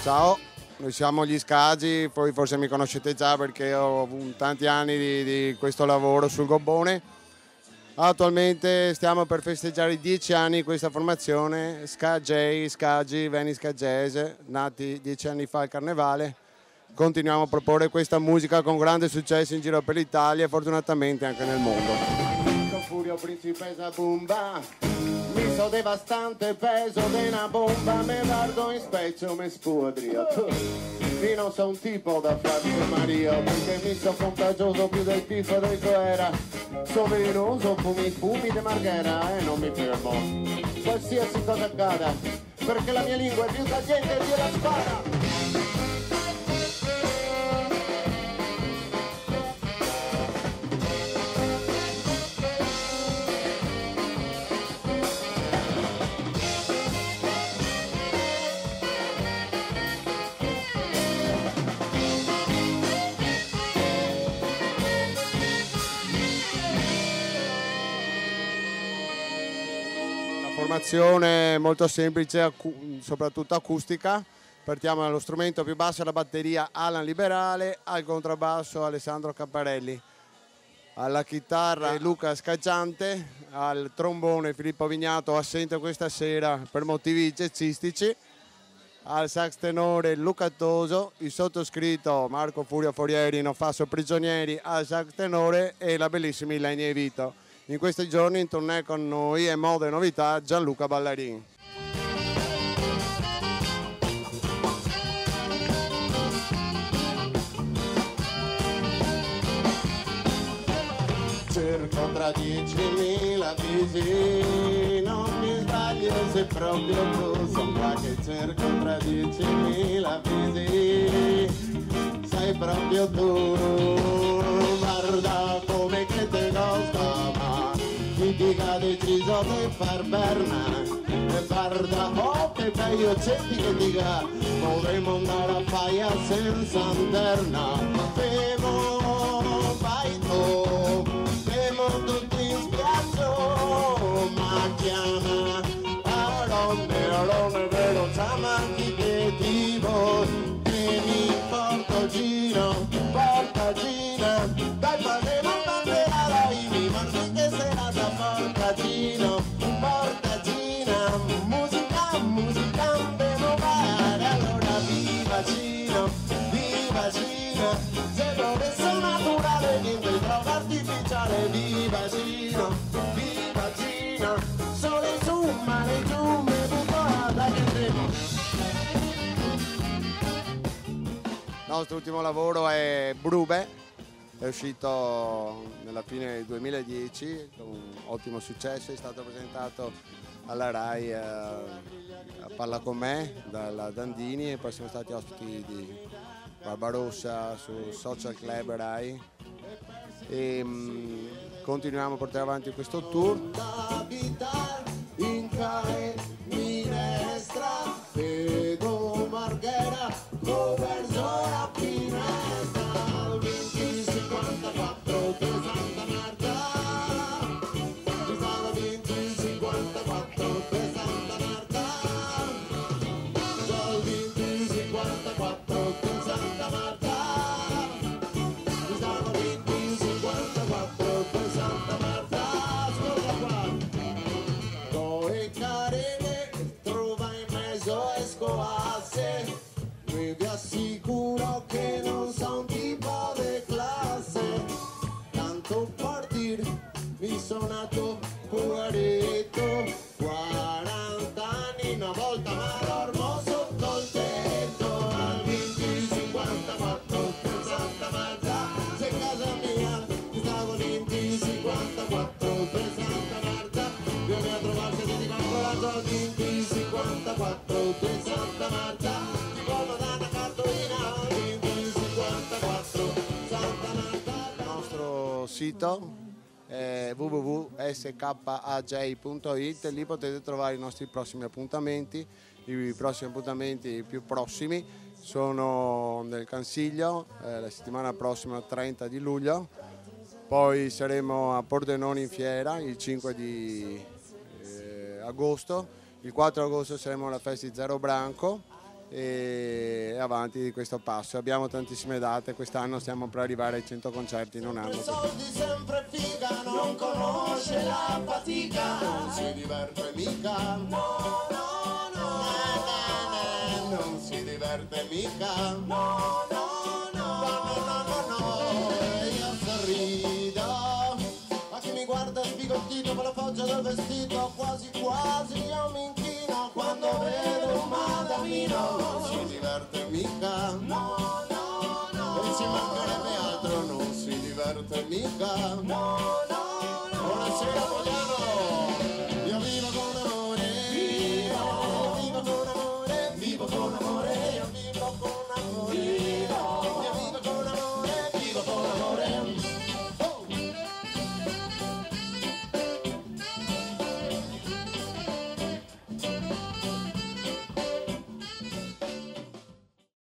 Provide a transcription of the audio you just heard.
Ciao, noi siamo gli Scagi, poi forse mi conoscete già perché ho tanti anni di questo lavoro sul gobbone. Attualmente stiamo per festeggiare i 10 anni di questa formazione, Scagi, Venice Jazz, nati 10 anni fa al Carnevale. Continuiamo a proporre questa musica con grande successo in giro per l'Italia e fortunatamente anche nel mondo. Con furio principessa bomba, mi so devastante peso di una bomba, me guardo in specchio, mi spudrio. Io non sono un tipo da farsi Maria, perché mi so contagioso più del tifo del Coera. Sono velenoso, fumi di marghera e non mi fermo. Qualsiasi cosa accada, perché la mia lingua è più tagliente di la spada. Formazione molto semplice, soprattutto acustica. Partiamo dallo strumento più basso, alla batteria Alan Liberale, al contrabbasso Alessandro Capparelli, alla chitarra Luca Scaggiante, al trombone Filippo Vignato, assente questa sera per motivi jazzistici, al sax tenore Luca Toso, il sottoscritto Marco Furio Forieri, non fasso prigionieri al sax tenore e la bellissima Ilenia Vito. In questi giorni in tournée con noi e Mode Novità Gianluca Ballarin. Cerco tra 10.000 visi, non mi sbaglio se proprio tu, son qua che cerco tra 10.000 visi, sei proprio tu, guarda come che te costa, ma chi ti ha deciso di far berna, e guarda, oh che bello c'è che dica, potremmo andare a Faia senza lanterna, bevo, vai tu, tutti in spiaggia, ma chiama Alone vero Samanti che ti vuoi, vieni portagina, dai faremo bandera dai mi mangi che serata portagina, musica devo fare, allora viva Cina, se dovesse naturale niente trovo artificiale, viva Cina, sole su, mare giù, me buttata che tremo. Il nostro ultimo lavoro è Brube, è uscito nella fine del 2010 con un ottimo successo, è stato presentato alla Rai a Parla con me dalla Dandini e poi siamo stati ospiti di Barbarossa su Social Club Rai e continuiamo a portare avanti questo tour. Vedo Marghera, verso la finestra, al 2054 di Santa Marta, al 2054 di Santa Marta, al 2054 di Santa Marta, al 2054 di Santa Marta, ascolta qua, coi carene trova in mezzo escoasse, vi assicuro che non son tipo de classe, tanto per dir mi sono nato poveretto, 40 anni una volta ma dormo sotto il tetto, al 2054 per Santa Marta, se casa mia stavo al 2054 per Santa Marta, vieni a trovarsi e ti dico coraggio al 2054 per Santa Marta, come da una cartolina al 2054 Santa Marta. Il nostro sito www.skaj.it, lì potete trovare i nostri prossimi appuntamenti. I prossimi appuntamenti più prossimi sono nel Cansiglio la settimana prossima 30 di luglio, poi saremo a Pordenone in fiera il 5 di agosto, il 4 agosto saremo alla festa di Zero Branco e avanti di questo passo. Abbiamo tantissime date, quest'anno stiamo per arrivare ai 100 concerti in un anno. Soldi sempre figa, non conosce la fatica, non si diverte mica, no, no, no, non si diverte mica, no, no, no, e io sorrido, ma chi mi guarda sbigottito per la foggia del vestito, quasi quasi io mi inchino quando vedo un madamino, non si diverte mica, no, no, no, e ci mancherebbe altro, non si diverte mica, no.